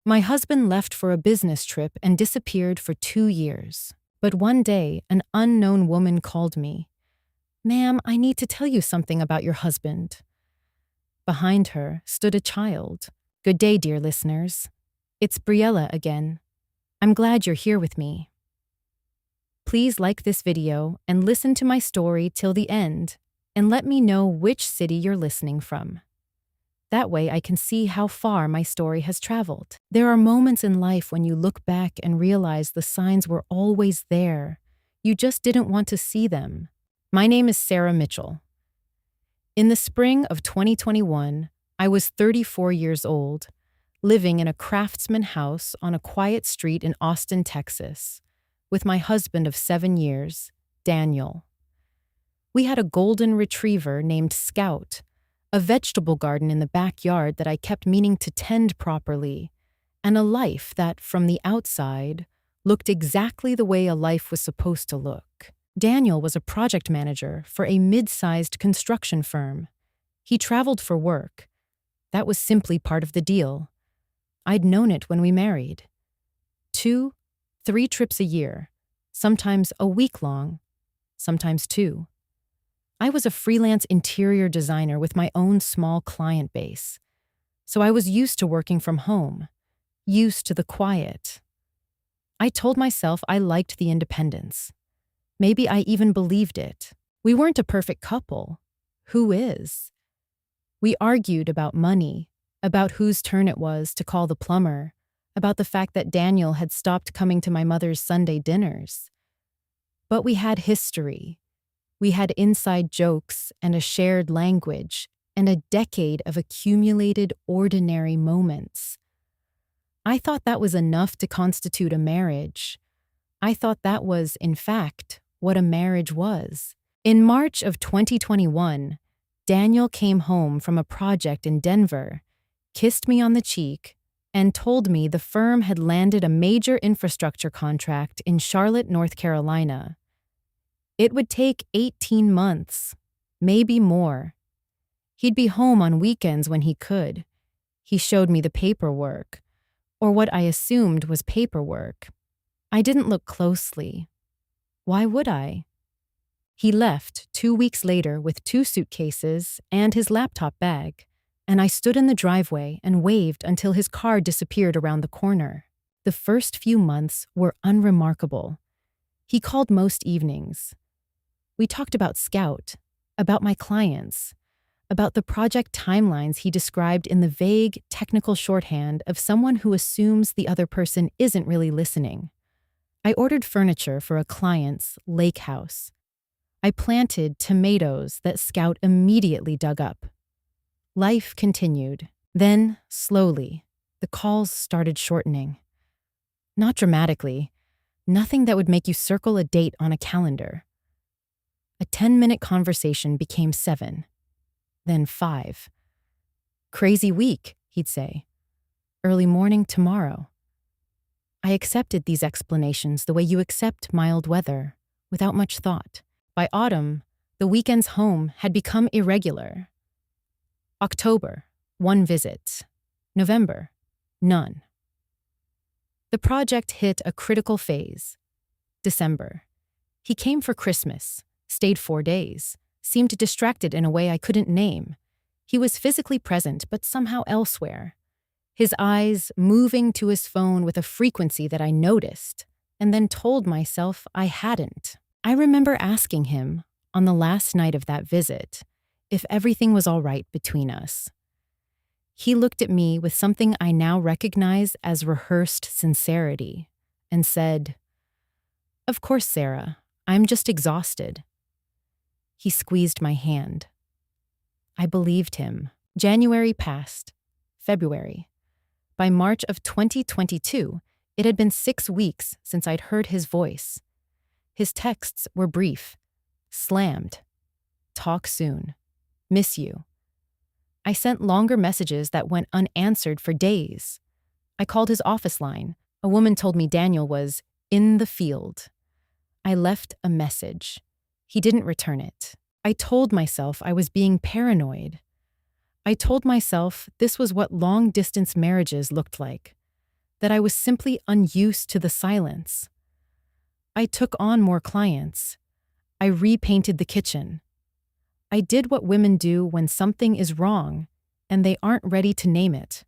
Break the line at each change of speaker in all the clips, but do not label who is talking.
My husband left for a business trip and disappeared for 2 years. But one day, an unknown woman called me. "Ma'am, I need to tell you something about your husband." Behind her stood a child. "Good day, dear listeners. It's Briella again. I'm glad you're here with me. Please like this video and listen to my story till the end, and let me know which city you're listening from. That way I can see how far my story has traveled." There are moments in life when you look back and realize the signs were always there. You just didn't want to see them. My name is Sarah Mitchell. In the spring of 2021, I was 34 years old, living in a craftsman house on a quiet street in Austin, Texas, with my husband of 7 years, Daniel. We had a golden retriever named Scout, a vegetable garden in the backyard that I kept meaning to tend properly, and a life that, from the outside, looked exactly the way a life was supposed to look. Daniel was a project manager for a mid-sized construction firm. He traveled for work. That was simply part of the deal. I'd known it when we married. 2, 3 trips a year, sometimes a week long, sometimes 2. I was a freelance interior designer with my own small client base, so I was used to working from home, used to the quiet. I told myself I liked the independence. Maybe I even believed it. We weren't a perfect couple. Who is? We argued about money, about whose turn it was to call the plumber, about the fact that Daniel had stopped coming to my mother's Sunday dinners. But we had history. We had inside jokes and a shared language and a decade of accumulated ordinary moments. I thought that was enough to constitute a marriage. I thought that was, in fact, what a marriage was. In March of 2021, Daniel came home from a project in Denver, kissed me on the cheek, and told me the firm had landed a major infrastructure contract in Charlotte, North Carolina. It would take 18 months, maybe more. He'd be home on weekends when he could. He showed me the paperwork, or what I assumed was paperwork. I didn't look closely. Why would I? He left 2 weeks later with 2 suitcases and his laptop bag, and I stood in the driveway and waved until his car disappeared around the corner. The first few months were unremarkable. He called most evenings. We talked about Scout, about my clients, about the project timelines he described in the vague, technical shorthand of someone who assumes the other person isn't really listening. I ordered furniture for a client's lake house. I planted tomatoes that Scout immediately dug up. Life continued. Then, slowly, the calls started shortening. Not dramatically, nothing that would make you circle a date on a calendar. A 10-minute conversation became 7, then 5. "Crazy week," he'd say. "Early morning tomorrow." I accepted these explanations the way you accept mild weather, without much thought. By autumn, the weekends home had become irregular. October, 1 visit. November, none. The project hit a critical phase. December. He came for Christmas, stayed 4 days, seemed distracted in a way I couldn't name. He was physically present, but somehow elsewhere. His eyes moving to his phone with a frequency that I noticed, and then told myself I hadn't. I remember asking him, on the last night of that visit, if everything was all right between us. He looked at me with something I now recognize as rehearsed sincerity, and said, "Of course, Sarah, I'm just exhausted." He squeezed my hand. I believed him. January passed. February. By March of 2022, it had been 6 weeks since I'd heard his voice. His texts were brief. Slammed. Talk soon. Miss you. I sent longer messages that went unanswered for days. I called his office line. A woman told me Daniel was in the field. I left a message. He didn't return it. I told myself I was being paranoid. I told myself this was what long-distance marriages looked like. that I was simply unused to the silence. I took on more clients. I repainted the kitchen. I did what women do when something is wrong and they aren't ready to name it.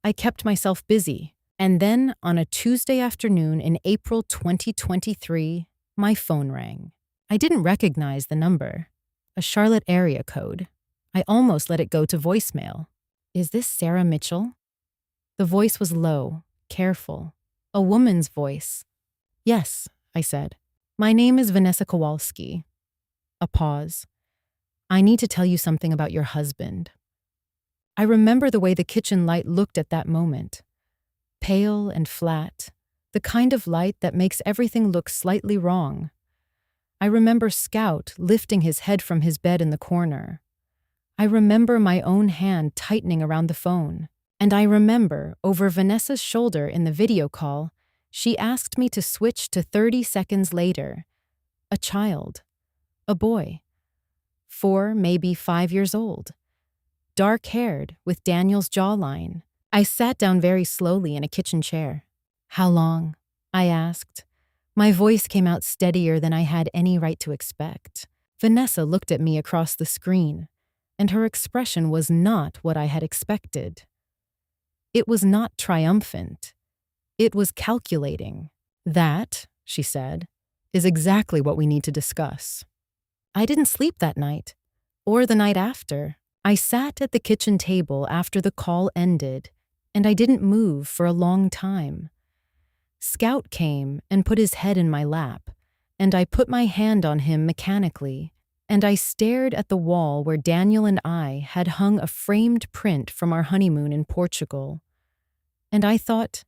I kept myself busy. And then, on a Tuesday afternoon in April 2023, my phone rang. I didn't recognize the number. A Charlotte area code. I almost let it go to voicemail. Is this Sarah Mitchell? The voice was low, careful. A woman's voice. Yes, I said. My name is Vanessa Kowalski. A pause. I need to tell you something about your husband. I remember the way the kitchen light looked at that moment. Pale and flat, the kind of light that makes everything look slightly wrong. I remember Scout lifting his head from his bed in the corner. I remember my own hand tightening around the phone. And I remember, over Vanessa's shoulder in the video call, she asked me to switch to 30 seconds later. A child. A boy. 4, maybe 5 years old. Dark-haired, with Daniel's jawline. I sat down very slowly in a kitchen chair. How long? I asked. My voice came out steadier than I had any right to expect. Vanessa looked at me across the screen, and her expression was not what I had expected. It was not triumphant. It was calculating. That, she said, is exactly what we need to discuss. I didn't sleep that night, or the night after. I sat at the kitchen table after the call ended, and I didn't move for a long time. Scout came and put his head in my lap, and I put my hand on him mechanically, and I stared at the wall where Daniel and I had hung a framed print from our honeymoon in Portugal. And I thought,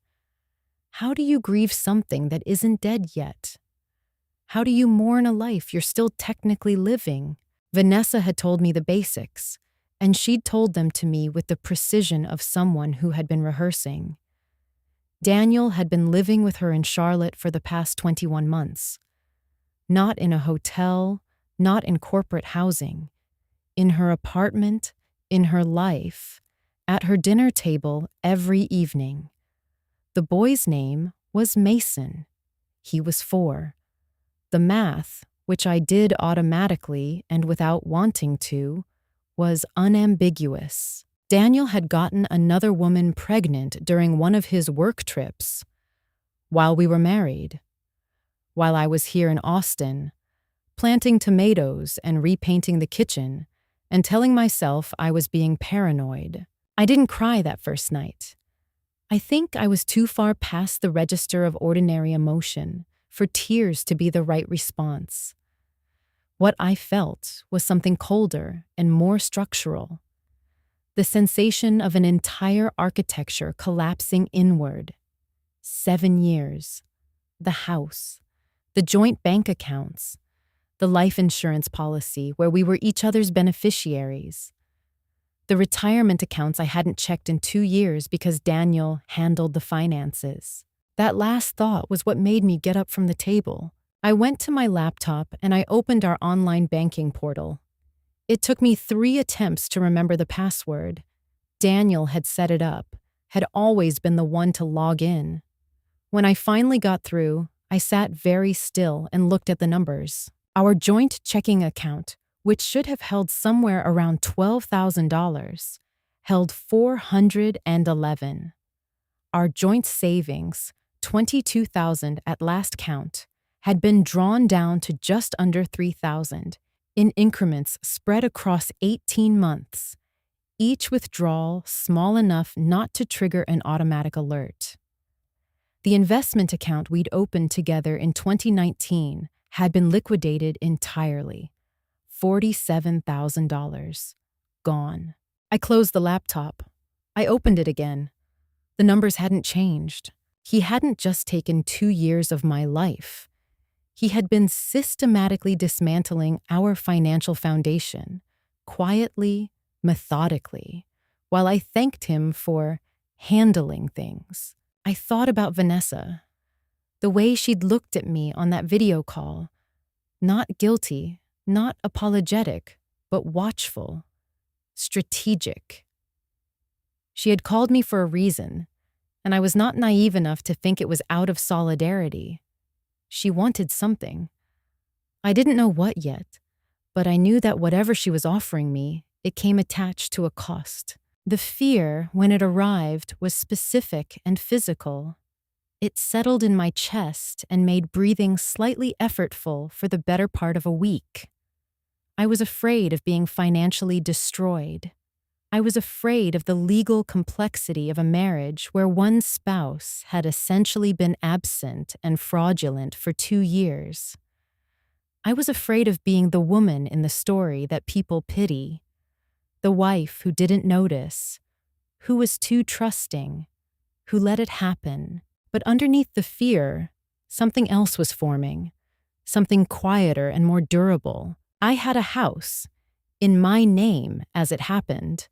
how do you grieve something that isn't dead yet? How do you mourn a life you're still technically living? Vanessa had told me the basics, and she'd told them to me with the precision of someone who had been rehearsing. Daniel had been living with her in Charlotte for the past 21 months. Not in a hotel, not in corporate housing. In her apartment, in her life, at her dinner table every evening. The boy's name was Mason. He was 4. The math, which I did automatically and without wanting to, was unambiguous. Daniel had gotten another woman pregnant during one of his work trips while we were married, while I was here in Austin, planting tomatoes and repainting the kitchen and telling myself I was being paranoid. I didn't cry that first night. I think I was too far past the register of ordinary emotion for tears to be the right response. What I felt was something colder and more structural. The sensation of an entire architecture collapsing inward. 7 years. The house. The joint bank accounts. The life insurance policy where we were each other's beneficiaries. The retirement accounts I hadn't checked in 2 years because Daniel handled the finances. That last thought was what made me get up from the table. I went to my laptop and I opened our online banking portal. It took me 3 attempts to remember the password. Daniel had set it up, had always been the one to log in. When I finally got through, I sat very still and looked at the numbers. Our joint checking account, which should have held somewhere around $12,000, held $411. Our joint savings, $22,000 at last count, had been drawn down to just under $3,000 in increments spread across 18 months, each withdrawal small enough not to trigger an automatic alert. The investment account we'd opened together in 2019 had been liquidated entirely. $47,000. Gone. I closed the laptop. I opened it again. The numbers hadn't changed. He hadn't just taken 2 years of my life. He had been systematically dismantling our financial foundation, quietly, methodically, while I thanked him for handling things. I thought about Vanessa, the way she'd looked at me on that video call, not guilty, not apologetic, but watchful, strategic. She had called me for a reason, and I was not naive enough to think it was out of solidarity. She wanted something. I didn't know what yet, but I knew that whatever she was offering me, it came attached to a cost. The fear, when it arrived, was specific and physical. It settled in my chest and made breathing slightly effortful for the better part of a week. I was afraid of being financially destroyed. I was afraid of the legal complexity of a marriage where one spouse had essentially been absent and fraudulent for 2 years. I was afraid of being the woman in the story that people pity, the wife who didn't notice, who was too trusting, who let it happen. But underneath the fear, something else was forming, something quieter and more durable. I had a house, in my name as it happened,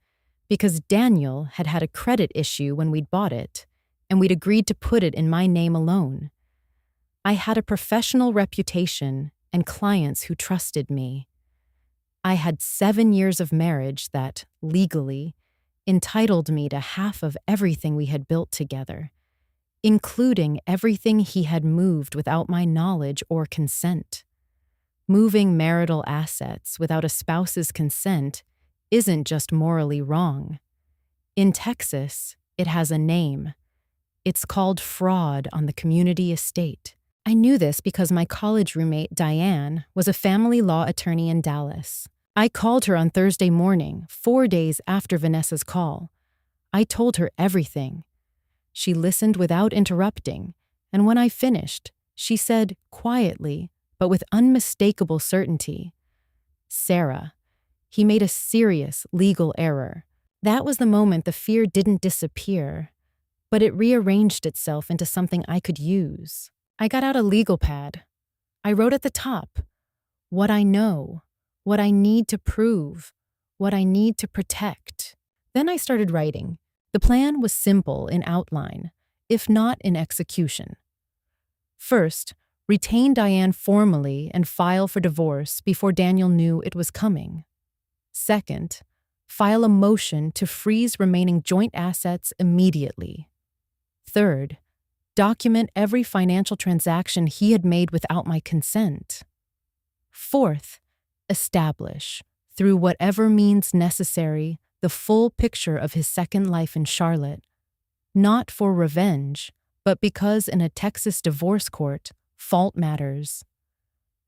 because Daniel had had a credit issue when we'd bought it, and we'd agreed to put it in my name alone. I had a professional reputation and clients who trusted me. I had 7 years of marriage that, legally, entitled me to half of everything we had built together, including everything he had moved without my knowledge or consent. Moving marital assets without a spouse's consent isn't just morally wrong. In Texas, it has a name. It's called fraud on the community estate. I knew this because my college roommate, Diane, was a family law attorney in Dallas. I called her on Thursday morning, 4 days after Vanessa's call. I told her everything. She listened without interrupting, and when I finished, she said quietly, but with unmistakable certainty, "Sarah, he made a serious legal error." That was the moment the fear didn't disappear, but it rearranged itself into something I could use. I got out a legal pad. I wrote at the top, what I know, what I need to prove, what I need to protect. Then I started writing. The plan was simple in outline, if not in execution. First, retain Diane formally and file for divorce before Daniel knew it was coming. Second, file a motion to freeze remaining joint assets immediately. Third, document every financial transaction he had made without my consent. Fourth, establish, through whatever means necessary, the full picture of his second life in Charlotte, not for revenge, but because in a Texas divorce court, fault matters.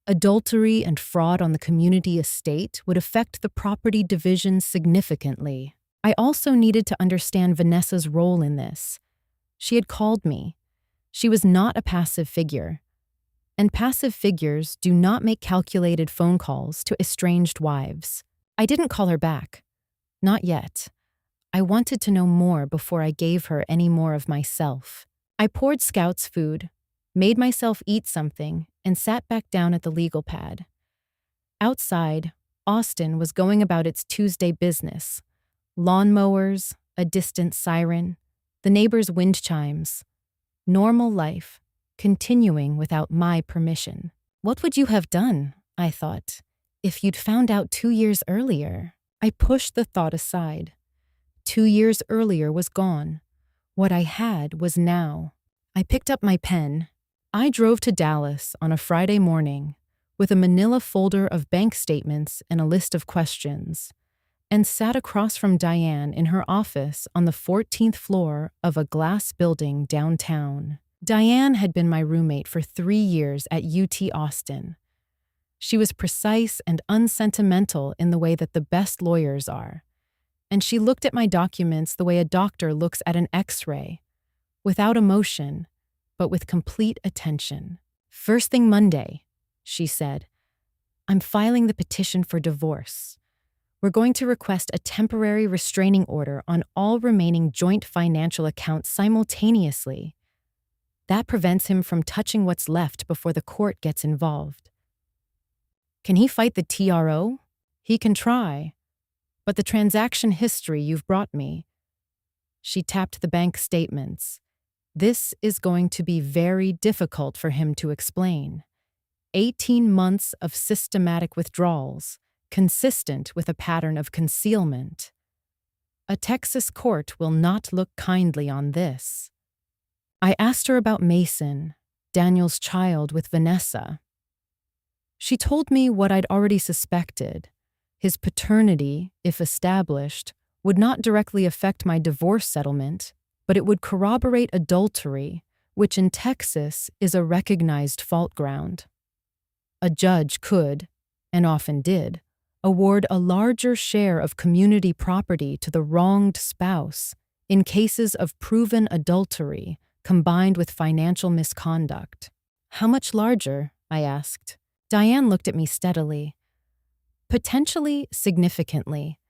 Adultery and fraud on the community estate would affect the property division significantly. I also needed to understand Vanessa's role in this. She had called me. She was not a passive figure. And passive figures do not make calculated phone calls to estranged wives. I didn't call her back. Not yet. I wanted to know more before I gave her any more of myself. I poured Scout's food, made myself eat something, and sat back down at the legal pad. Outside, Austin was going about its Tuesday business. Lawnmowers, a distant siren, the neighbors' wind chimes. Normal life, continuing without my permission. What would you have done, I thought, if you'd found out 2 years earlier? I pushed the thought aside. 2 years earlier was gone. What I had was now. I picked up my pen. I drove to Dallas on a Friday morning with a manila folder of bank statements and a list of questions, and sat across from Diane in her office on the 14th floor of a glass building downtown. Diane had been my roommate for 3 years at UT Austin. She was precise and unsentimental in the way that the best lawyers are, and she looked at my documents the way a doctor looks at an X-ray, without emotion, but with complete attention. "First thing Monday," she said, "I'm filing the petition for divorce. We're going to request a temporary restraining order on all remaining joint financial accounts simultaneously. That prevents him from touching what's left before the court gets involved. Can he fight the TRO? He can try. But the transaction history you've brought me..." She tapped the bank statements. "This is going to be very difficult for him to explain. 18 months of systematic withdrawals, consistent with a pattern of concealment. A Texas court will not look kindly on this." I asked her about Mason, Daniel's child with Vanessa. She told me what I'd already suspected. His paternity, if established, would not directly affect my divorce settlement, but it would corroborate adultery, which in Texas is a recognized fault ground. A judge could, and often did, award a larger share of community property to the wronged spouse in cases of proven adultery combined with financial misconduct. How much larger? I asked. Diane looked at me steadily. Potentially significantly,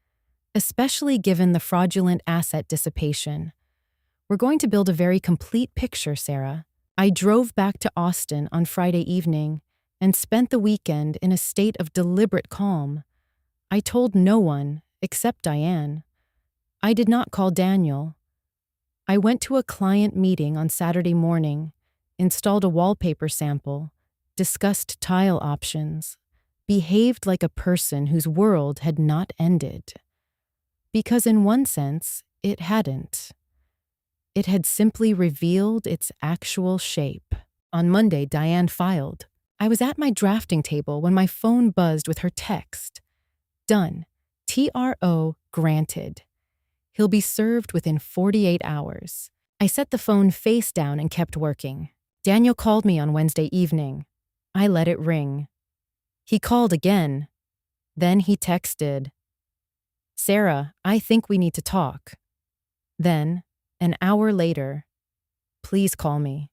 especially given the fraudulent asset dissipation. We're going to build a very complete picture, Sarah. I drove back to Austin on Friday evening and spent the weekend in a state of deliberate calm. I told no one, except Diane. I did not call Daniel. I went to a client meeting on Saturday morning, installed a wallpaper sample, discussed tile options, behaved like a person whose world had not ended. Because in one sense, it hadn't. It had simply revealed its actual shape. On Monday, Diane filed. I was at my drafting table when my phone buzzed with her text. Done. TRO granted. He'll be served within 48 hours. I set the phone face down and kept working. Daniel called me on Wednesday evening. I let it ring. He called again. Then he texted, "Sarah, I think we need to talk." Then, an hour later, "Please call me."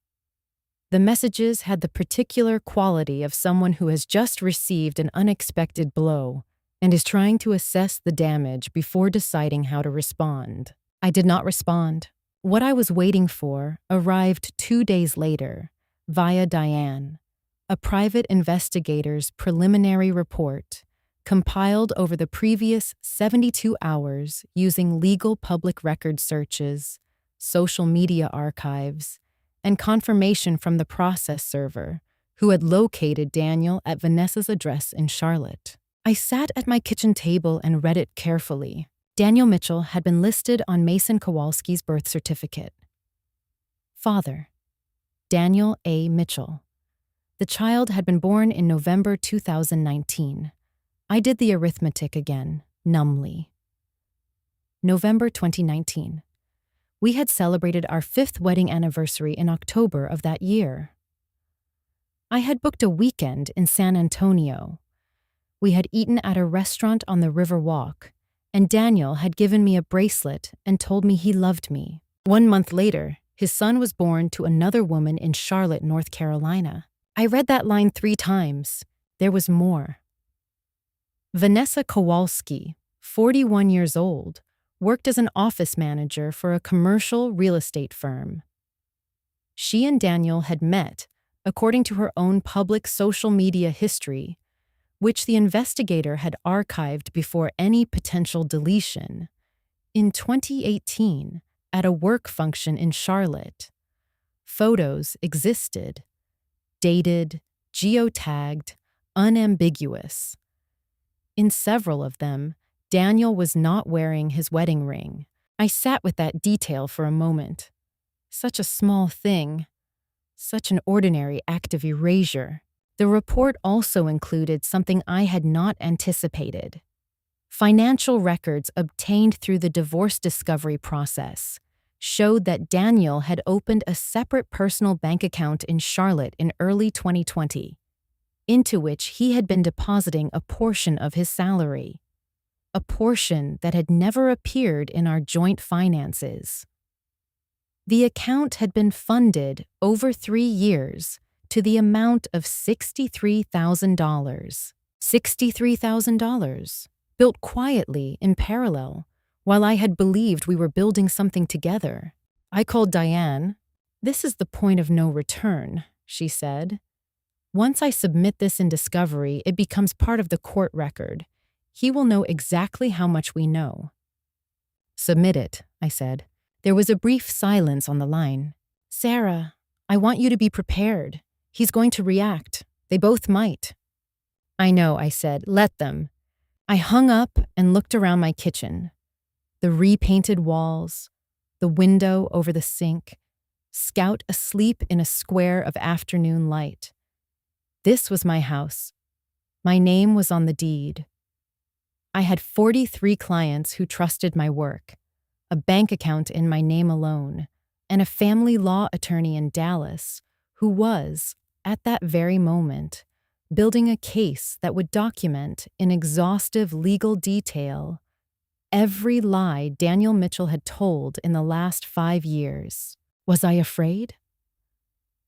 The messages had the particular quality of someone who has just received an unexpected blow and is trying to assess the damage before deciding how to respond. I did not respond. What I was waiting for arrived 2 days later, via Diane, a private investigator's preliminary report compiled over the previous 72 hours using legal public record searches, social media archives, and confirmation from the process server, who had located Daniel at Vanessa's address in Charlotte. I sat at my kitchen table and read it carefully. Daniel Mitchell had been listed on Mason Kowalski's birth certificate. Father, Daniel A. Mitchell. The child had been born in November 2019. I did the arithmetic again, numbly. November 2019. We had celebrated our 5th wedding anniversary in October of that year. I had booked a weekend in San Antonio. We had eaten at a restaurant on the River Walk, and Daniel had given me a bracelet and told me he loved me. 1 month later, his son was born to another woman in Charlotte, North Carolina. I read that line 3 times. There was more. Vanessa Kowalski, 41 years old, worked as an office manager for a commercial real estate firm. She and Daniel had met, according to her own public social media history, which the investigator had archived before any potential deletion, in 2018 at a work function in Charlotte. Photos existed, dated, geotagged, unambiguous. In several of them, Daniel was not wearing his wedding ring. I sat with that detail for a moment. Such a small thing. Such an ordinary act of erasure. The report also included something I had not anticipated. Financial records obtained through the divorce discovery process showed that Daniel had opened a separate personal bank account in Charlotte in early 2020, into which he had been depositing a portion of his salary, a portion that had never appeared in our joint finances. The account had been funded over 3 years to the amount of $63,000. $63,000, built quietly in parallel, while I had believed we were building something together. I called Diane. "This is the point of no return," she said. "Once I submit this in discovery, it becomes part of the court record. He will know exactly how much we know." "Submit it," I said. There was a brief silence on the line. "Sarah, I want you to be prepared. He's going to react. They both might." "I know," I said. "Let them." I hung up and looked around my kitchen. The repainted walls, the window over the sink, Scout asleep in a square of afternoon light. This was my house. My name was on the deed. I had 43 clients who trusted my work, a bank account in my name alone, and a family law attorney in Dallas who was, at that very moment, building a case that would document in exhaustive legal detail every lie Daniel Mitchell had told in the last 5 years. Was I afraid?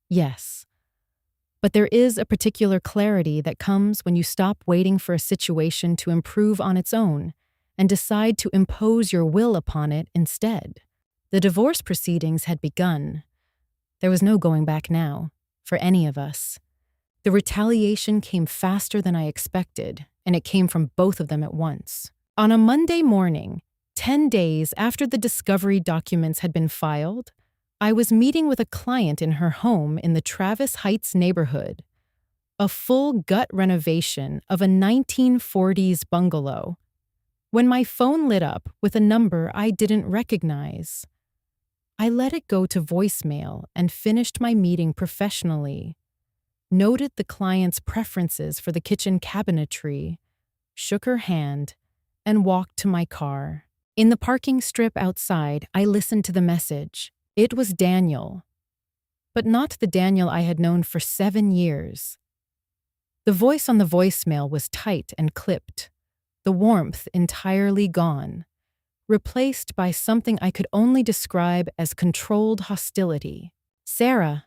Yes. But there is a particular clarity that comes when you stop waiting for a situation to improve on its own and decide to impose your will upon it instead. The divorce proceedings had begun. There was no going back now, for any of us. The retaliation came faster than I expected, and it came from both of them at once. On a Monday morning, 10 days after the discovery documents had been filed, I was meeting with a client in her home in the Travis Heights neighborhood, a full gut renovation of a 1940s bungalow, when my phone lit up with a number I didn't recognize. I let it go to voicemail and finished my meeting professionally, noted the client's preferences for the kitchen cabinetry, shook her hand, and walked to my car. In the parking strip outside, I listened to the message. It was Daniel, but not the Daniel I had known for 7 years. The voice on the voicemail was tight and clipped, the warmth entirely gone, replaced by something I could only describe as controlled hostility. Sarah,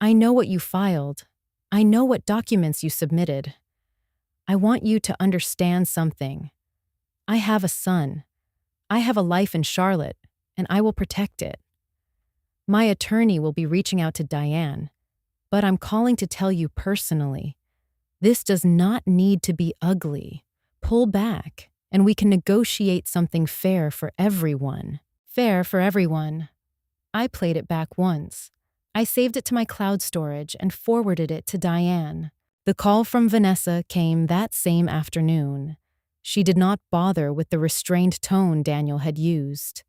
I know what you filed. I know what documents you submitted. I want you to understand something. I have a son. I have a life in Charlotte, and I will protect it. My attorney will be reaching out to Diane, but I'm calling to tell you personally, this does not need to be ugly. Pull back, and we can negotiate something fair for everyone. Fair for everyone. I played it back once. I saved it to my cloud storage and forwarded it to Diane. The call from Vanessa came that same afternoon. She did not bother with the restrained tone Daniel had used.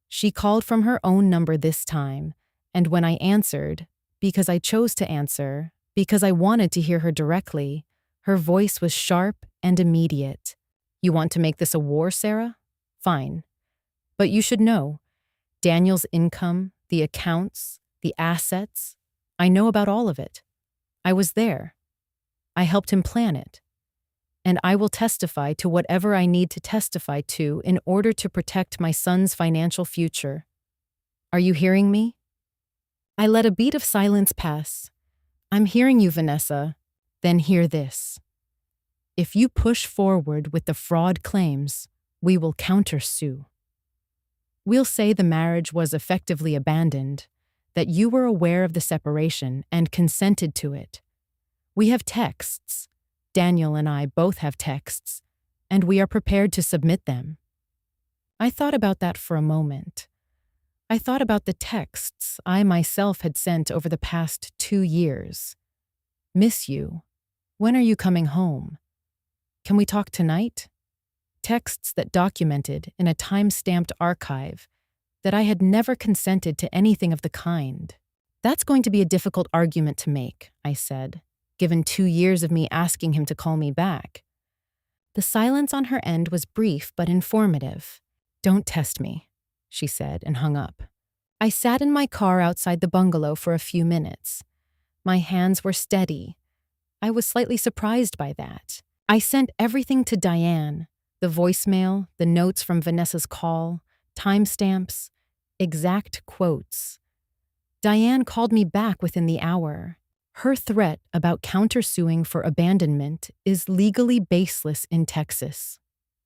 She called from her own number this time, and when I answered, because I chose to answer, because I wanted to hear her directly, her voice was sharp and immediate. You want to make this a war, Sarah? Fine. But you should know, Daniel's income, the accounts, the assets, I know about all of it. I was there. I helped him plan it. And I will testify to whatever I need to testify to in order to protect my son's financial future. Are you hearing me? I let a beat of silence pass. I'm hearing you, Vanessa. Then hear this. If you push forward with the fraud claims, we will countersue. We'll say the marriage was effectively abandoned, that you were aware of the separation and consented to it. We have texts. Daniel and I both have texts, and we are prepared to submit them. I thought about that for a moment. I thought about the texts I myself had sent over the past 2 years. Miss you. When are you coming home? Can we talk tonight? Texts that documented in a time-stamped archive that I had never consented to anything of the kind. That's going to be a difficult argument to make, I said, given 2 years of me asking him to call me back. The silence on her end was brief but informative. Don't test me, she said and hung up. I sat in my car outside the bungalow for a few minutes. My hands were steady. I was slightly surprised by that. I sent everything to Diane, the voicemail, the notes from Vanessa's call, timestamps, exact quotes. Diane called me back within the hour. Her threat about countersuing for abandonment is legally baseless in Texas,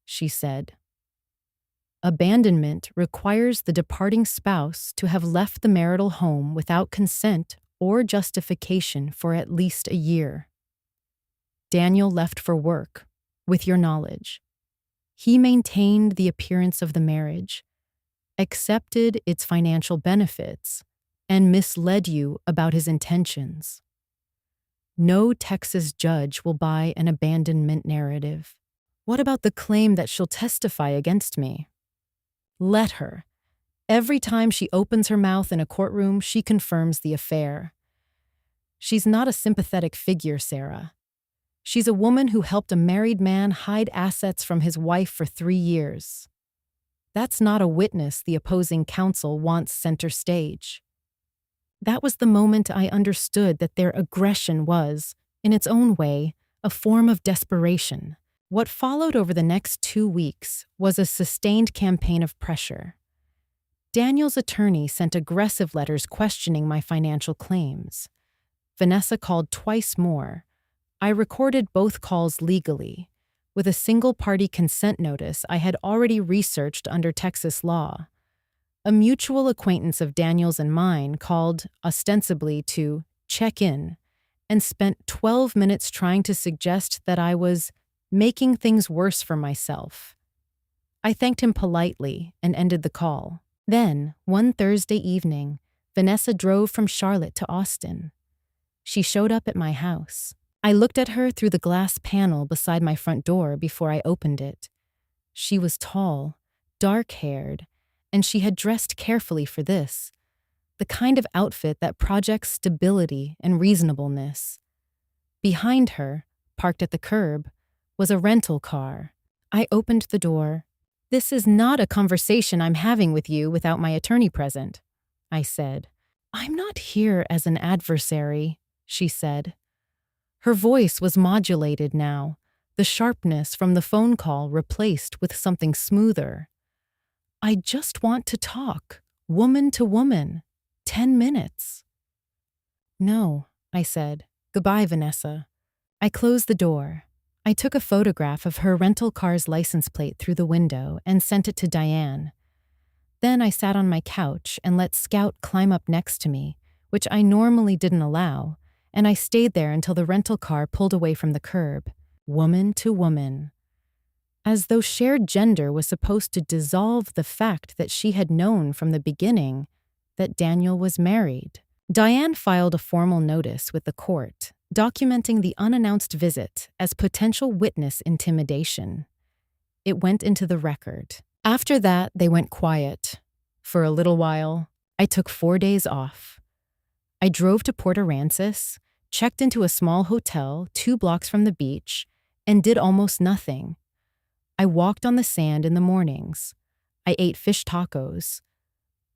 she said. Abandonment requires the departing spouse to have left the marital home without consent or justification for at least a year. Daniel left for work, with your knowledge. He maintained the appearance of the marriage, accepted its financial benefits, and misled you about his intentions. No Texas judge will buy an abandonment narrative. What about the claim that she'll testify against me? Let her. Every time she opens her mouth in a courtroom, she confirms the affair. She's not a sympathetic figure, Sarah. She's a woman who helped a married man hide assets from his wife for 3 years. That's not a witness the opposing counsel wants center stage. That was the moment I understood that their aggression was, in its own way, a form of desperation. What followed over the next 2 weeks was a sustained campaign of pressure. Daniel's attorney sent aggressive letters questioning my financial claims. Vanessa called twice more. I recorded both calls legally, with a single-party consent notice I had already researched under Texas law. A mutual acquaintance of Daniel's and mine called, ostensibly, to check in, and spent 12 minutes trying to suggest that I was making things worse for myself. I thanked him politely and ended the call. Then, one Thursday evening, Vanessa drove from Charlotte to Austin. She showed up at my house. I looked at her through the glass panel beside my front door before I opened it. She was tall, dark-haired, and she had dressed carefully for this, the kind of outfit that projects stability and reasonableness. Behind her, parked at the curb, was a rental car. I opened the door. "This is not a conversation I'm having with you without my attorney present," I said. "I'm not here as an adversary," she said. Her voice was modulated now, the sharpness from the phone call replaced with something smoother. "I just want to talk, woman to woman, 10 minutes. "No," I said. "Goodbye, Vanessa." I closed the door. I took a photograph of her rental car's license plate through the window and sent it to Diane. Then I sat on my couch and let Scout climb up next to me, which I normally didn't allow, and I stayed there until the rental car pulled away from the curb, woman to woman. As though shared gender was supposed to dissolve the fact that she had known from the beginning that Daniel was married. Diane filed a formal notice with the court, documenting the unannounced visit as potential witness intimidation. It went into the record. After that, they went quiet. For a little while, I took 4 days off. I drove to Port Aransas, checked into a small hotel 2 blocks from the beach, and did almost nothing. I walked on the sand in the mornings. I ate fish tacos.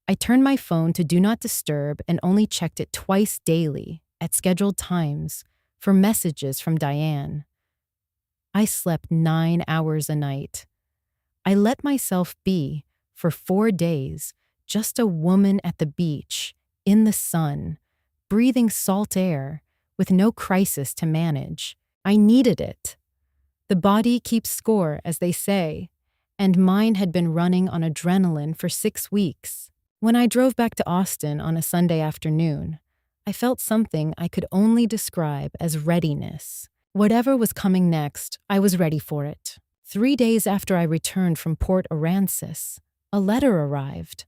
I turned my phone to Do Not Disturb and only checked it twice daily, at scheduled times, for messages from Diane. I slept 9 hours a night. I let myself be, for 4 days, just a woman at the beach, in the sun, breathing salt air, with no crisis to manage. I needed it. The body keeps score, as they say, and mine had been running on adrenaline for 6 weeks. When I drove back to Austin on a Sunday afternoon, I felt something I could only describe as readiness. Whatever was coming next, I was ready for it. 3 days after I returned from Port Aransas, a letter arrived.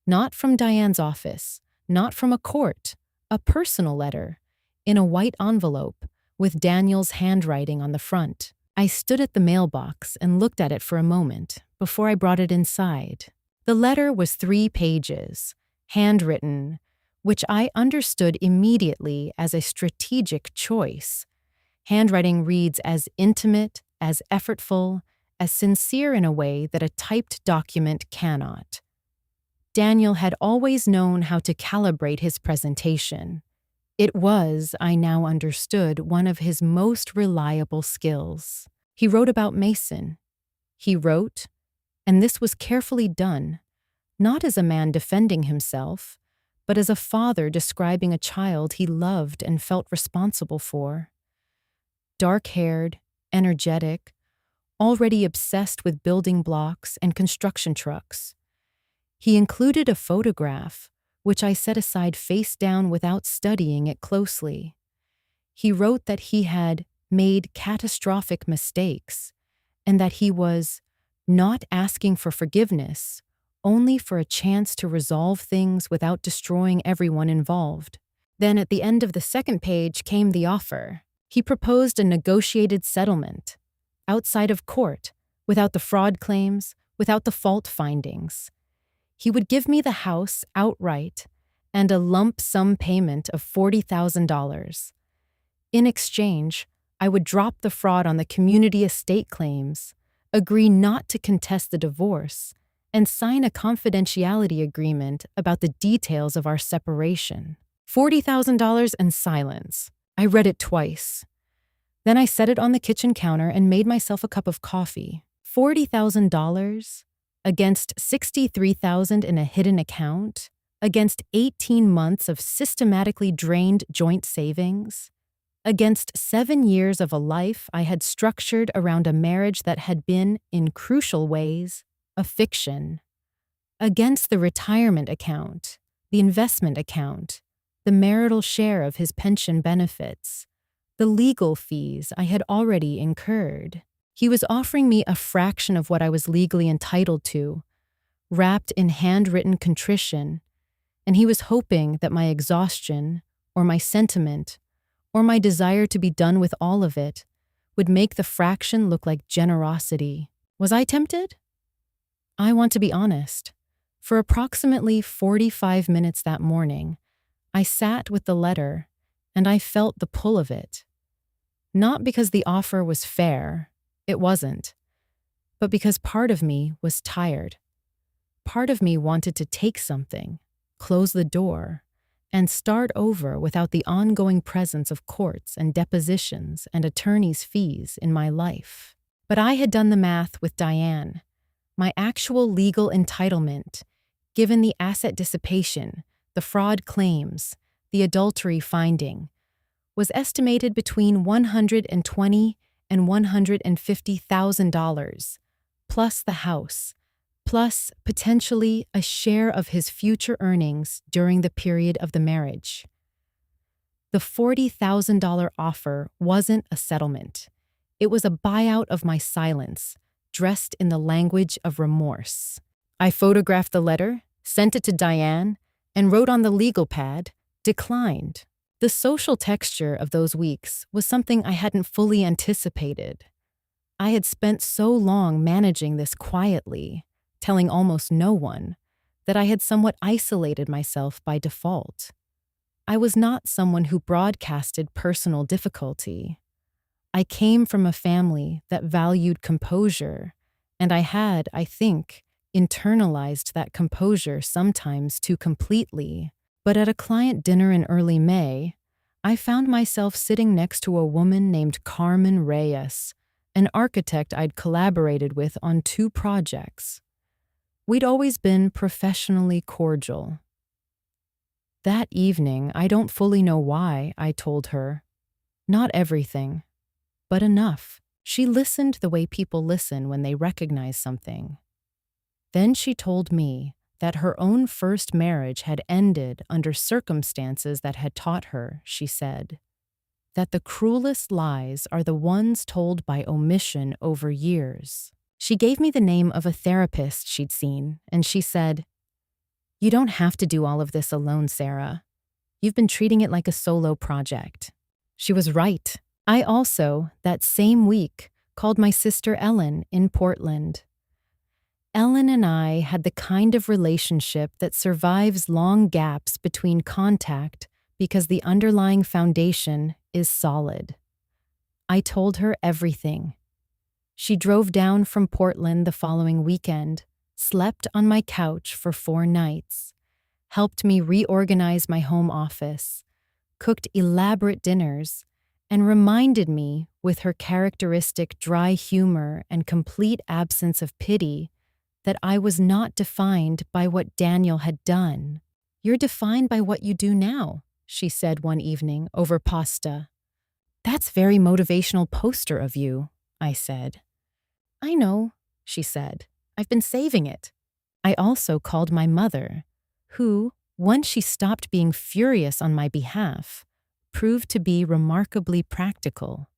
Not from Diane's office, not from a court, a personal letter, in a white envelope, with Daniel's handwriting on the front. I stood at the mailbox and looked at it for a moment before I brought it inside. The letter was 3 pages, handwritten, which I understood immediately as a strategic choice. Handwriting reads as intimate, as effortful, as sincere in a way that a typed document cannot. Daniel had always known how to calibrate his presentation. It was, I now understood, one of his most reliable skills. He wrote about Mason. He wrote, and this was carefully done, not as a man defending himself, but as a father describing a child he loved and felt responsible for. Dark-haired, energetic, already obsessed with building blocks and construction trucks. He included a photograph, which I set aside face down without studying it closely. He wrote that he had made catastrophic mistakes, and that he was not asking for forgiveness, only for a chance to resolve things without destroying everyone involved. Then at the end of the second page came the offer. He proposed a negotiated settlement, outside of court, without the fraud claims, without the fault findings. He would give me the house outright and a lump sum payment of $40,000. In exchange, I would drop the fraud on the community estate claims, agree not to contest the divorce, and sign a confidentiality agreement about the details of our separation. $40,000 and silence. I read it twice. Then I set it on the kitchen counter and made myself a cup of coffee. $40,000 against $63,000 in a hidden account, against 18 months of systematically drained joint savings, against 7 years of a life I had structured around a marriage that had been, in crucial ways, a fiction, against the retirement account, the investment account, the marital share of his pension benefits, the legal fees I had already incurred. He was offering me a fraction of what I was legally entitled to, wrapped in handwritten contrition, and he was hoping that my exhaustion, or my sentiment, or my desire to be done with all of it, would make the fraction look like generosity. Was I tempted? I want to be honest. For approximately 45 minutes that morning, I sat with the letter, and I felt the pull of it. Not because the offer was fair, it wasn't, but because part of me was tired. Part of me wanted to take something, close the door, and start over without the ongoing presence of courts and depositions and attorneys' fees in my life. But I had done the math with Diane. My actual legal entitlement, given the asset dissipation, the fraud claims, the adultery finding, was estimated between $120,000 and $150,000, plus the house, plus potentially a share of his future earnings during the period of the marriage. The $40,000 offer wasn't a settlement. It was a buyout of my silence, dressed in the language of remorse. I photographed the letter, sent it to Diane, and wrote on the legal pad, "Declined." The social texture of those weeks was something I hadn't fully anticipated. I had spent so long managing this quietly, telling almost no one, that I had somewhat isolated myself by default. I was not someone who broadcasted personal difficulty. I came from a family that valued composure, and I had, I think, internalized that composure sometimes too completely. But at a client dinner in early May, I found myself sitting next to a woman named Carmen Reyes, an architect I'd collaborated with on 2 projects. We'd always been professionally cordial. That evening, I don't fully know why, I told her. Not everything, but enough. She listened the way people listen when they recognize something. Then she told me that her own first marriage had ended under circumstances that had taught her, she said, that the cruelest lies are the ones told by omission over years. She gave me the name of a therapist she'd seen, and she said, "You don't have to do all of this alone, Sarah. You've been treating it like a solo project." She was right. I also, that same week, called my sister Ellen in Portland. Ellen and I had the kind of relationship that survives long gaps between contact because the underlying foundation is solid. I told her everything. She drove down from Portland the following weekend, slept on my couch for 4 nights, helped me reorganize my home office, cooked elaborate dinners, and reminded me, with her characteristic dry humor and complete absence of pity, that I was not defined by what Daniel had done. "You're defined by what you do now," she said one evening over pasta. "That's very motivational poster of you," I said. "I know," she said. "I've been saving it." I also called my mother, who, once she stopped being furious on my behalf, proved to be remarkably practical.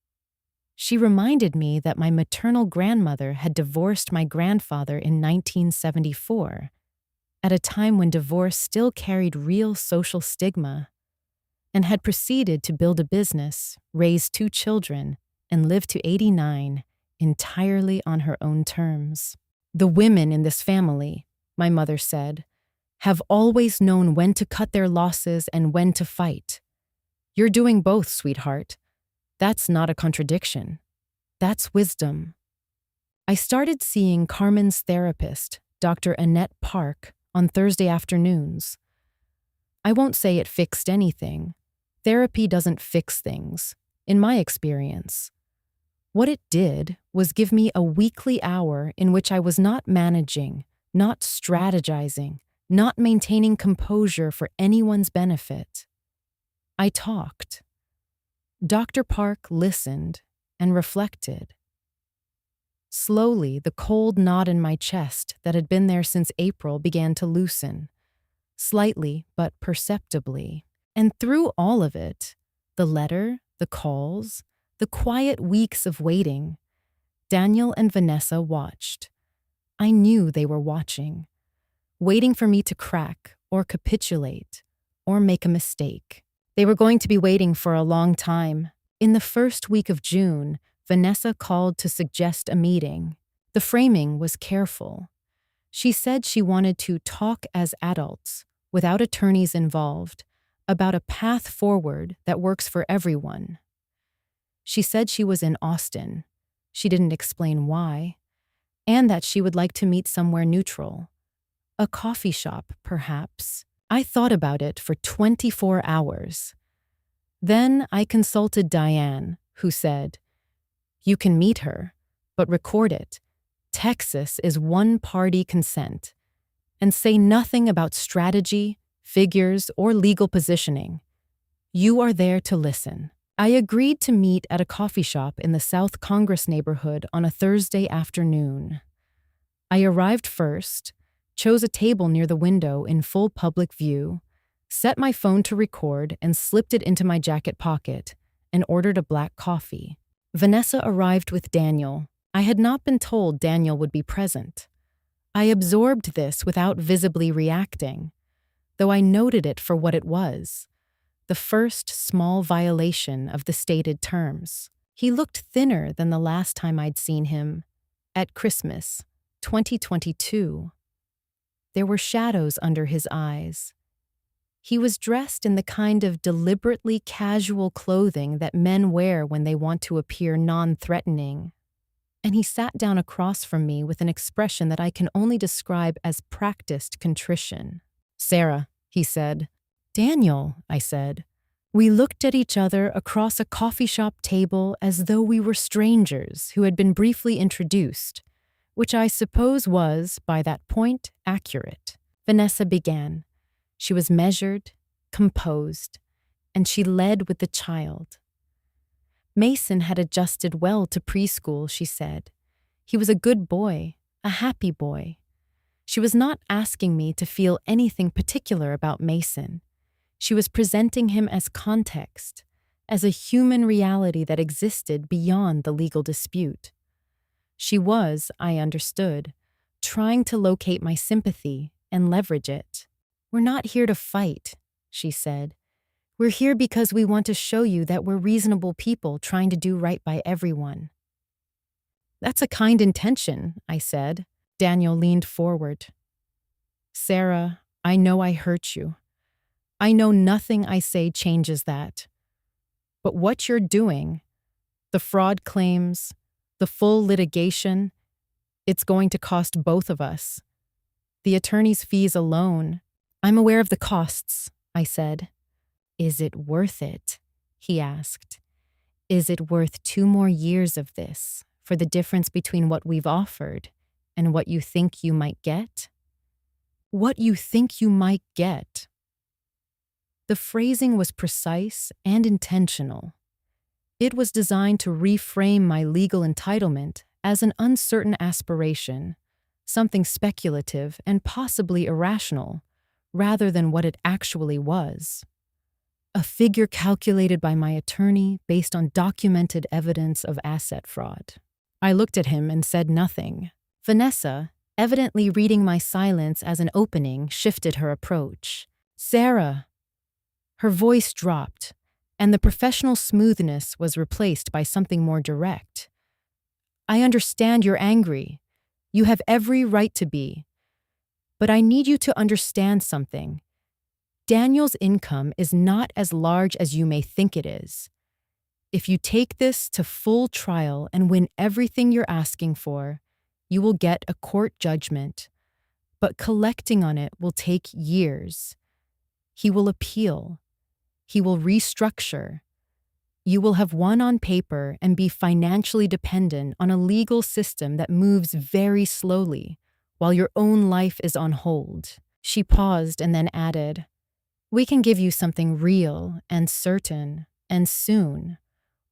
She reminded me that my maternal grandmother had divorced my grandfather in 1974, at a time when divorce still carried real social stigma, and had proceeded to build a business, raise 2 children, and live to 89 entirely on her own terms. "The women in this family," my mother said, have always known when to cut their losses and when to fight. You're doing both, sweetheart. That's not a contradiction. That's wisdom. I started seeing Carmen's therapist, Dr. Annette Park, on Thursday afternoons. I won't say it fixed anything. Therapy doesn't fix things, in my experience. What it did was give me a weekly hour in which I was not managing, not strategizing, not maintaining composure for anyone's benefit. I talked. Dr. Park listened and reflected. Slowly, the cold knot in my chest that had been there since April began to loosen, slightly but perceptibly. And through all of it, the letter, the calls, the quiet weeks of waiting, Daniel and Vanessa watched. I knew they were watching, waiting for me to crack or capitulate or make a mistake. They were going to be waiting for a long time. In the first week of June, Vanessa called to suggest a meeting. The framing was careful. She said she wanted to talk as adults, without attorneys involved, about a path forward that works for everyone. She said she was in Austin. She didn't explain why, and that she would like to meet somewhere neutral. A coffee shop, perhaps. I thought about it for 24 hours. Then I consulted Diane, who said, "You can meet her, but record it. Texas is one-party consent. And say nothing about strategy, figures, or legal positioning. You are there to listen." I agreed to meet at a coffee shop in the South Congress neighborhood on a Thursday afternoon. I arrived first, chose a table near the window in full public view, set my phone to record and slipped it into my jacket pocket, and ordered a black coffee. Vanessa arrived with Daniel. I had not been told Daniel would be present. I absorbed this without visibly reacting, though I noted it for what it was. The first small violation of the stated terms. He looked thinner than the last time I'd seen him, at Christmas, 2022. There were shadows under his eyes. He was dressed in the kind of deliberately casual clothing that men wear when they want to appear non-threatening. And he sat down across from me with an expression that I can only describe as practiced contrition. "Sarah," he said. "Daniel," I said. We looked at each other across a coffee shop table as though we were strangers who had been briefly introduced, which I suppose was, by that point, accurate. Vanessa began. She was measured, composed, and she led with the child. Mason had adjusted well to preschool, she said. He was a good boy, a happy boy. She was not asking me to feel anything particular about Mason. She was presenting him as context, as a human reality that existed beyond the legal dispute. She was, I understood, trying to locate my sympathy and leverage it. "We're not here to fight," she said. "We're here because we want to show you that we're reasonable people trying to do right by everyone." "That's a kind intention," I said. Daniel leaned forward. "Sarah, I know I hurt you. I know nothing I say changes that. But what you're doing, the fraud claims, the full litigation, it's going to cost both of us. The attorney's fees alone. I'm aware of the costs," I said. "Is it worth it?" he asked. "Is it worth 2 more years of this for the difference between what we've offered and what you think you might get?" What you think you might get. The phrasing was precise and intentional. It was designed to reframe my legal entitlement as an uncertain aspiration, something speculative and possibly irrational, rather than what it actually was. A figure calculated by my attorney based on documented evidence of asset fraud. I looked at him and said nothing. Vanessa, evidently reading my silence as an opening, shifted her approach. "Sarah!" Her voice dropped, and the professional smoothness was replaced by something more direct. "I understand you're angry. You have every right to be. But I need you to understand something. Daniel's income is not as large as you may think it is. If you take this to full trial and win everything you're asking for, you will get a court judgment. But collecting on it will take years. He will appeal. He will restructure. You will have won on paper and be financially dependent on a legal system that moves very slowly, while your own life is on hold. She paused and then added, "We can give you something real and certain and soon,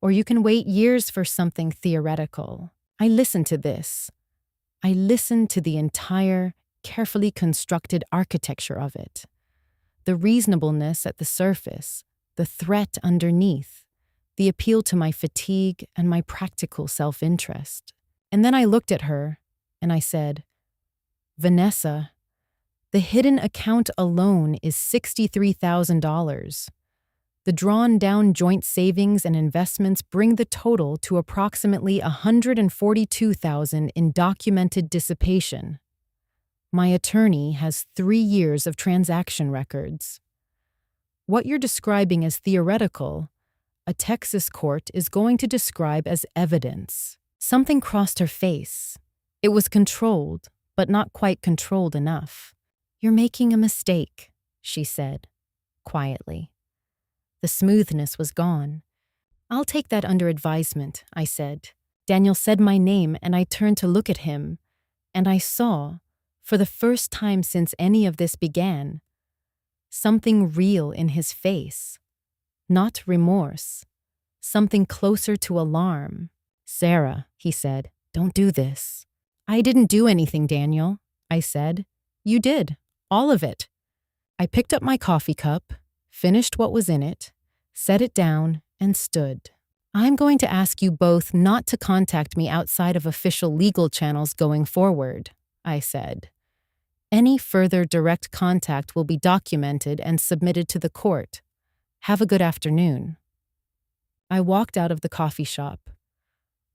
or you can wait years for something theoretical." I listened to this. I listened to the entire, carefully constructed architecture of it. The reasonableness at the surface, the threat underneath, the appeal to my fatigue and my practical self-interest. And then I looked at her and I said, "Vanessa, the hidden account alone is $63,000. The drawn-down joint savings and investments bring the total to approximately $142,000 in documented dissipation. My attorney has 3 years of transaction records. What you're describing as theoretical, a Texas court is going to describe as evidence." Something crossed her face. It was controlled, but not quite controlled enough. "You're making a mistake," she said, quietly. The smoothness was gone. "I'll take that under advisement," I said. Daniel said my name and I turned to look at him, and I saw, for the first time since any of this began, something real in his face. Not remorse. Something closer to alarm. "Sarah," he said, "don't do this." "I didn't do anything, Daniel," I said. "You did. All of it." I picked up my coffee cup, finished what was in it, set it down, and stood. "I'm going to ask you both not to contact me outside of official legal channels going forward," I said. "Any further direct contact will be documented and submitted to the court. Have a good afternoon." I walked out of the coffee shop.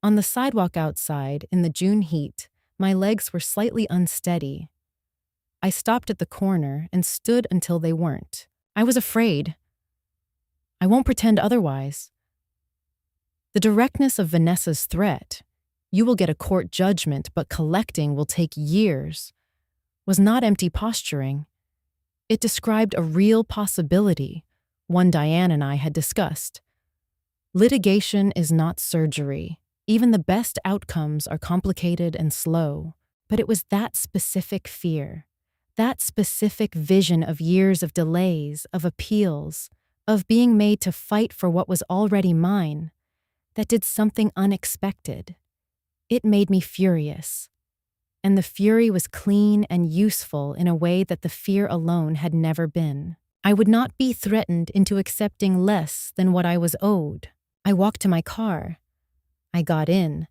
On the sidewalk outside, in the June heat, my legs were slightly unsteady. I stopped at the corner and stood until they weren't. I was afraid. I won't pretend otherwise. The directness of Vanessa's threat, "You will get a court judgment, but collecting will take years," was not empty posturing. It described a real possibility, one Diane and I had discussed. Litigation is not surgery. Even the best outcomes are complicated and slow. But it was that specific fear, that specific vision of years of delays, of appeals, of being made to fight for what was already mine, that did something unexpected. It made me furious. And the fury was clean and useful in a way that the fear alone had never been. I would not be threatened into accepting less than what I was owed. I walked to my car. I got in.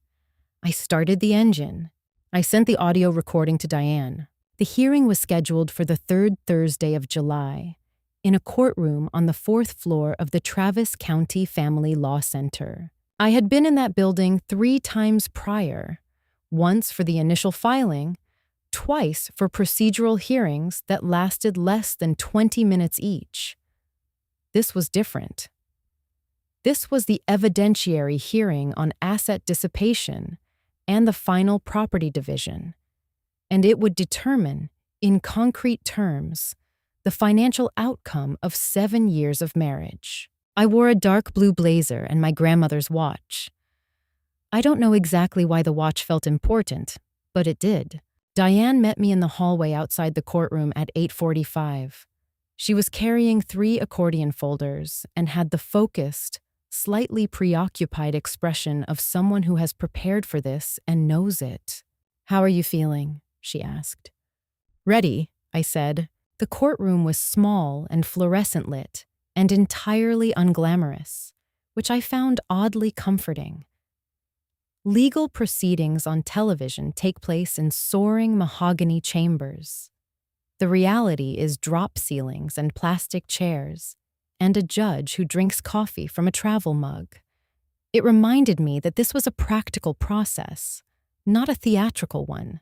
I started the engine. I sent the audio recording to Diane. The hearing was scheduled for the 3rd Thursday of July, in a courtroom on the 4th floor of the Travis County Family Law Center. I had been in that building 3 times prior, once for the initial filing, twice for procedural hearings that lasted less than 20 minutes each. This was different. This was the evidentiary hearing on asset dissipation and the final property division, and it would determine, in concrete terms, the financial outcome of 7 years of marriage. I wore a dark blue blazer and my grandmother's watch. I don't know exactly why the watch felt important, but it did. Diane met me in the hallway outside the courtroom at 8:45. She was carrying 3 accordion folders and had the focused, slightly preoccupied expression of someone who has prepared for this and knows it. "How are you feeling?" she asked. "Ready," I said. The courtroom was small and fluorescent lit and entirely unglamorous, which I found oddly comforting. Legal proceedings on television take place in soaring mahogany chambers. The reality is drop ceilings and plastic chairs, and a judge who drinks coffee from a travel mug. It reminded me that this was a practical process, not a theatrical one.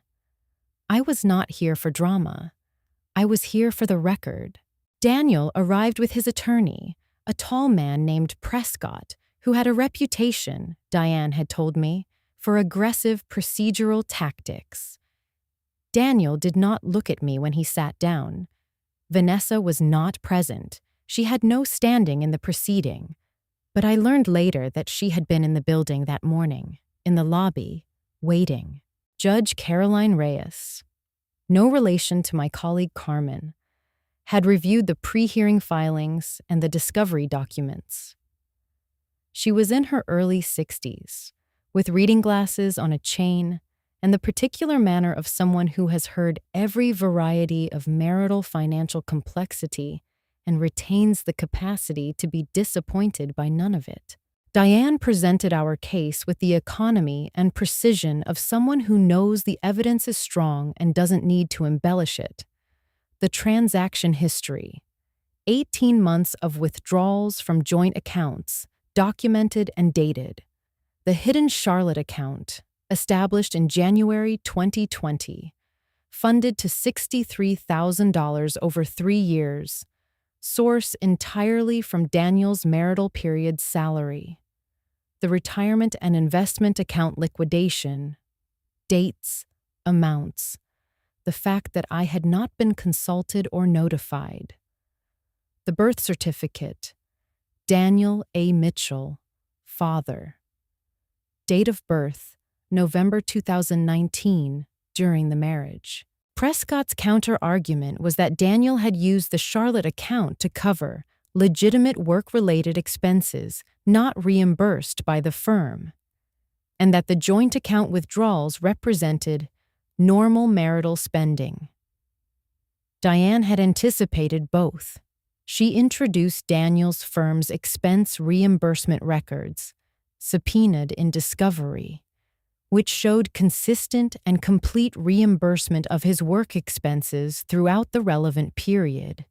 I was not here for drama. I was here for the record. Daniel arrived with his attorney, a tall man named Prescott, who had a reputation, Diane had told me, for aggressive procedural tactics. Daniel did not look at me when he sat down. Vanessa was not present. She had no standing in the proceeding. But I learned later that she had been in the building that morning, in the lobby, waiting. Judge Caroline Reyes, no relation to my colleague Carmen, had reviewed the pre-hearing filings and the discovery documents. She was in her early 60s, with reading glasses on a chain and the particular manner of someone who has heard every variety of marital financial complexity and retains the capacity to be disappointed by none of it. Diane presented our case with the economy and precision of someone who knows the evidence is strong and doesn't need to embellish it. The transaction history: 18 months of withdrawals from joint accounts, documented and dated. The hidden Charlotte account, established in January 2020, funded to $63,000 over 3 years, source entirely from Daniel's marital period salary. The retirement and investment account liquidation, dates, amounts, the fact that I had not been consulted or notified. The birth certificate: Daniel A. Mitchell, father. Date of birth: November 2019, during the marriage. Prescott's counter-argument was that Daniel had used the Charlotte account to cover legitimate work-related expenses not reimbursed by the firm, and that the joint account withdrawals represented normal marital spending. Diane had anticipated both. She introduced Daniel's firm's expense reimbursement records, subpoenaed in discovery, which showed consistent and complete reimbursement of his work expenses throughout the relevant period.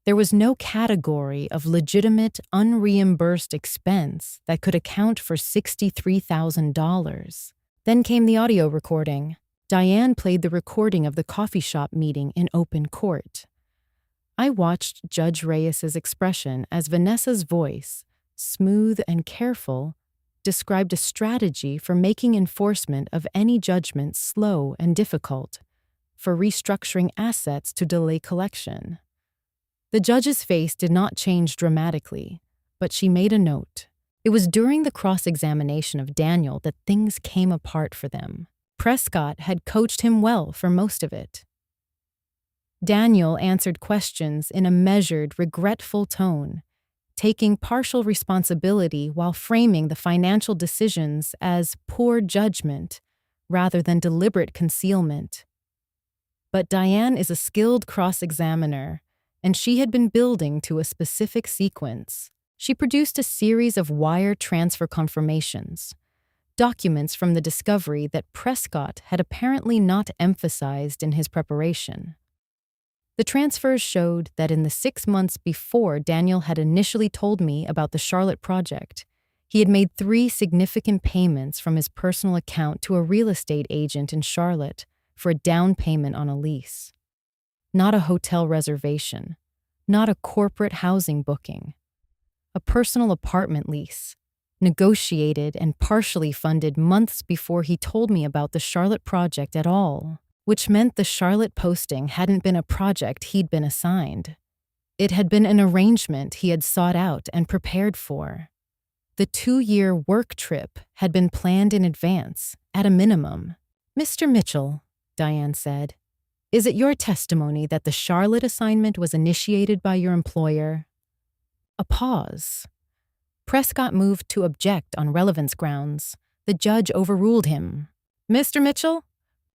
There was no category of legitimate, unreimbursed expense that could account for $63,000. Then came the audio recording. Diane played the recording of the coffee shop meeting in open court. I watched Judge Reyes's expression as Vanessa's voice, smooth and careful, described a strategy for making enforcement of any judgment slow and difficult, for restructuring assets to delay collection. The judge's face did not change dramatically, but she made a note. It was during the cross-examination of Daniel that things came apart for them. Prescott had coached him well for most of it. Daniel answered questions in a measured, regretful tone, taking partial responsibility while framing the financial decisions as poor judgment rather than deliberate concealment. But Diane is a skilled cross-examiner, and she had been building to a specific sequence. She produced a series of wire transfer confirmations, documents from the discovery that Prescott had apparently not emphasized in his preparation. The transfers showed that in the 6 months before Daniel had initially told me about the Charlotte project, he had made 3 significant payments from his personal account to a real estate agent in Charlotte for a down payment on a lease. Not a hotel reservation, not a corporate housing booking. A personal apartment lease, negotiated and partially funded months before he told me about the Charlotte project at all, which meant the Charlotte posting hadn't been a project he'd been assigned. It had been an arrangement he had sought out and prepared for. The 2-year work trip had been planned in advance, at a minimum. "Mr. Mitchell," Diane said, "is it your testimony that the Charlotte assignment was initiated by your employer?" A pause. Prescott moved to object on relevance grounds. The judge overruled him. "Mr. Mitchell?"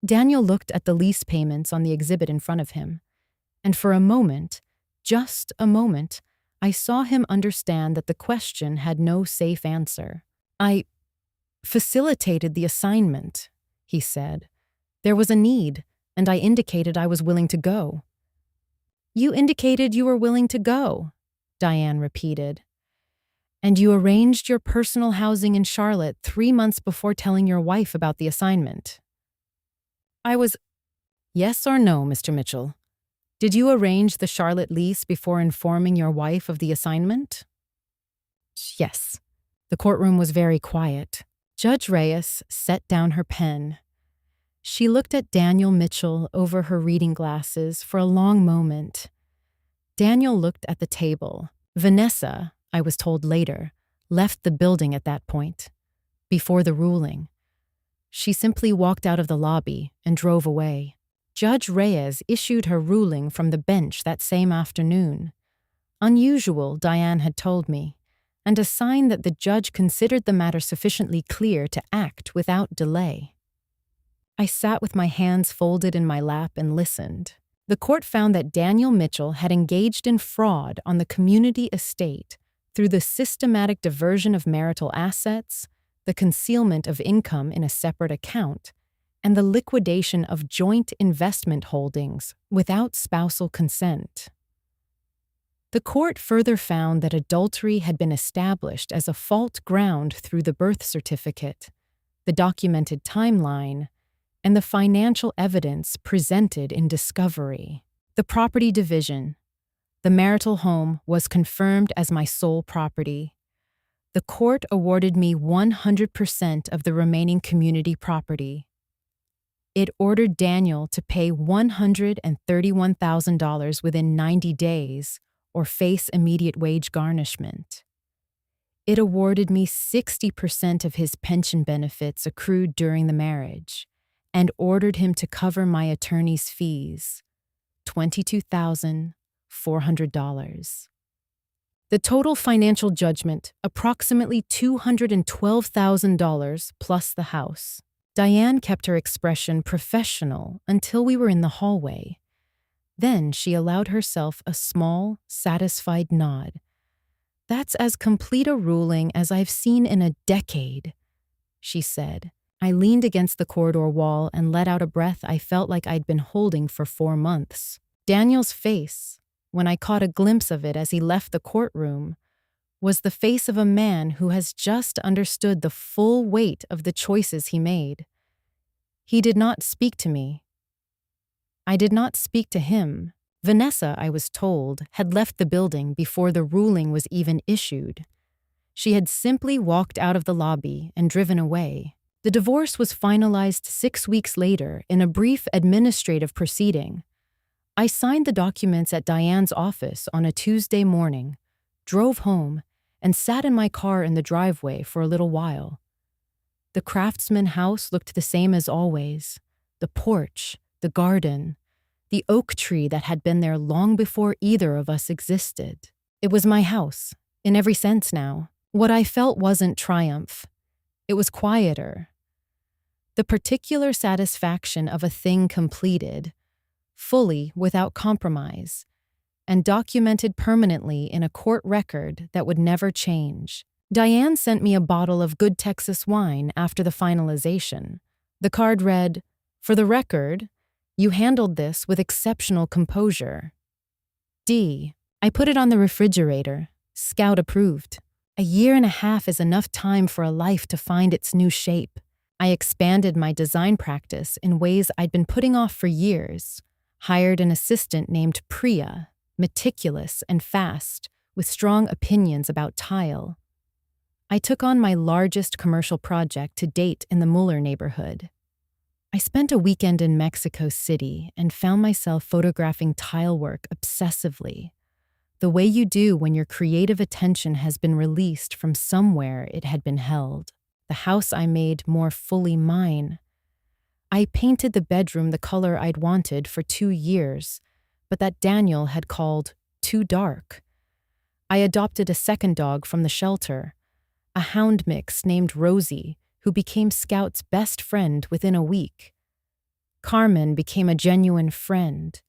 Daniel looked at the lease payments on the exhibit in front of him, and for a moment, just a moment, I saw him understand that the question had no safe answer. "I facilitated the assignment," he said. "There was a need, and I indicated I was willing to go." "You indicated you were willing to go," Diane repeated. "And you arranged your personal housing in Charlotte 3 months before telling your wife about the assignment." "I was—" "Yes or no, Mr. Mitchell?" Did you arrange the Charlotte lease before informing your wife of the assignment? Yes. The courtroom was very quiet. Judge Reyes set down her pen. She looked at Daniel Mitchell over her reading glasses for a long moment. Daniel looked at the table. Vanessa, I was told later, left the building at that point, before the ruling. She simply walked out of the lobby and drove away. Judge Reyes issued her ruling from the bench that same afternoon. Unusual, Diane had told me, and a sign that the judge considered the matter sufficiently clear to act without delay. I sat with my hands folded in my lap and listened. The court found that Daniel Mitchell had engaged in fraud on the community estate through the systematic diversion of marital assets, the concealment of income in a separate account, and the liquidation of joint investment holdings without spousal consent. The court further found that adultery had been established as a fault ground through the birth certificate, the documented timeline, and the financial evidence presented in discovery. The property division. The marital home was confirmed as my sole property. The court awarded me 100% of the remaining community property. It ordered Daniel to pay $131,000 within 90 days or face immediate wage garnishment. It awarded me 60% of his pension benefits accrued during the marriage and ordered him to cover my attorney's fees, $22,400. The total financial judgment, approximately $212,000 plus the house. Diane kept her expression professional until we were in the hallway. Then she allowed herself a small, satisfied nod. That's as complete a ruling as I've seen in a decade, she said. I leaned against the corridor wall and let out a breath I felt like I'd been holding for 4 months. Daniel's face, when I caught a glimpse of it as he left the courtroom, was the face of a man who has just understood the full weight of the choices he made. He did not speak to me. I did not speak to him. Vanessa, I was told, had left the building before the ruling was even issued. She had simply walked out of the lobby and driven away. The divorce was finalized 6 weeks later in a brief administrative proceeding. I signed the documents at Diane's office on a Tuesday morning, drove home, and sat in my car in the driveway for a little while. The Craftsman house looked the same as always. The porch, the garden, the oak tree that had been there long before either of us existed. It was my house, in every sense now. What I felt wasn't triumph. It was quieter. The particular satisfaction of a thing completed, fully without compromise, and documented permanently in a court record that would never change. Diane sent me a bottle of good Texas wine after the finalization. The card read, "For the record, you handled this with exceptional composure. D." I put it on the refrigerator. Scout approved. A 1.5 years is enough time for a life to find its new shape. I expanded my design practice in ways I'd been putting off for years. Hired an assistant named Priya, meticulous and fast, with strong opinions about tile. I took on my largest commercial project to date in the Mueller neighborhood. I spent a weekend in Mexico City and found myself photographing tile work obsessively, the way you do when your creative attention has been released from somewhere it had been held. The house I made more fully mine. I painted the bedroom the color I'd wanted for 2 years, but that Daniel had called too dark. I adopted a second dog from the shelter, a hound mix named Rosie, who became Scout's best friend within a week. Carmen became a genuine friend.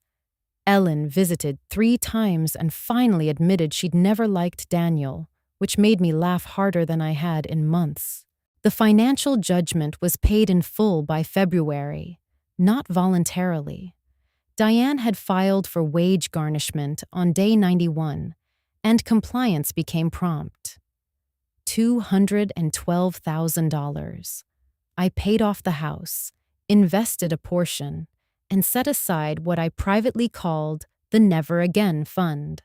Ellen visited 3 times and finally admitted she'd never liked Daniel, which made me laugh harder than I had in months. The financial judgment was paid in full by February, not voluntarily. Diane had filed for wage garnishment on day 91, and compliance became prompt. $212,000. I paid off the house, invested a portion, and set aside what I privately called the Never Again Fund.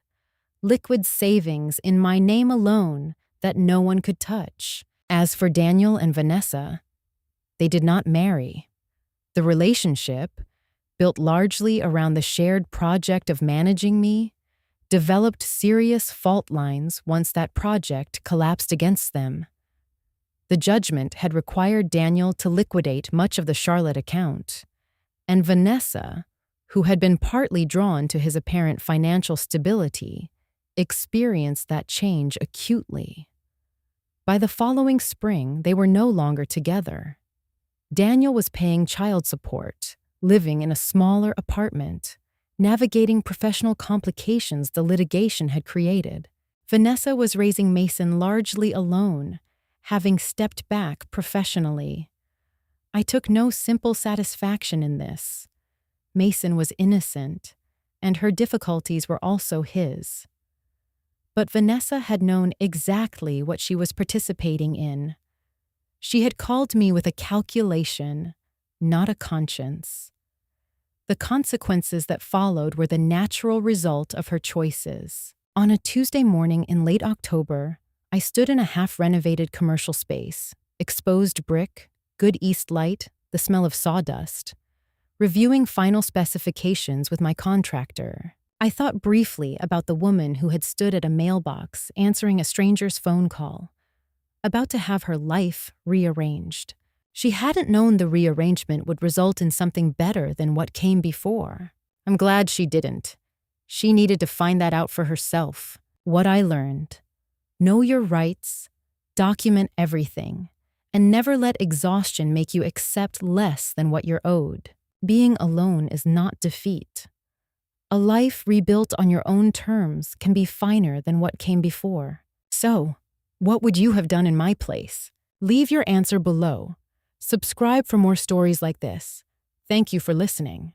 Liquid savings in my name alone that no one could touch. As for Daniel and Vanessa, they did not marry. The relationship, built largely around the shared project of managing me, developed serious fault lines once that project collapsed against them. The judgment had required Daniel to liquidate much of the Charlotte account, and Vanessa, who had been partly drawn to his apparent financial stability, experienced that change acutely. By the following spring, they were no longer together. Daniel was paying child support, living in a smaller apartment, navigating professional complications the litigation had created. Vanessa was raising Mason largely alone, having stepped back professionally. I took no simple satisfaction in this. Mason was innocent, and her difficulties were also his. But Vanessa had known exactly what she was participating in. She had called me with a calculation, not a conscience. The consequences that followed were the natural result of her choices. On a Tuesday morning in late October, I stood in a half-renovated commercial space, exposed brick, good east light, the smell of sawdust, reviewing final specifications with my contractor. I thought briefly about the woman who had stood at a mailbox answering a stranger's phone call, about to have her life rearranged. She hadn't known the rearrangement would result in something better than what came before. I'm glad she didn't. She needed to find that out for herself. What I learned: know your rights, document everything, and never let exhaustion make you accept less than what you're owed. Being alone is not defeat. A life rebuilt on your own terms can be finer than what came before. So, what would you have done in my place? Leave your answer below. Subscribe for more stories like this. Thank you for listening.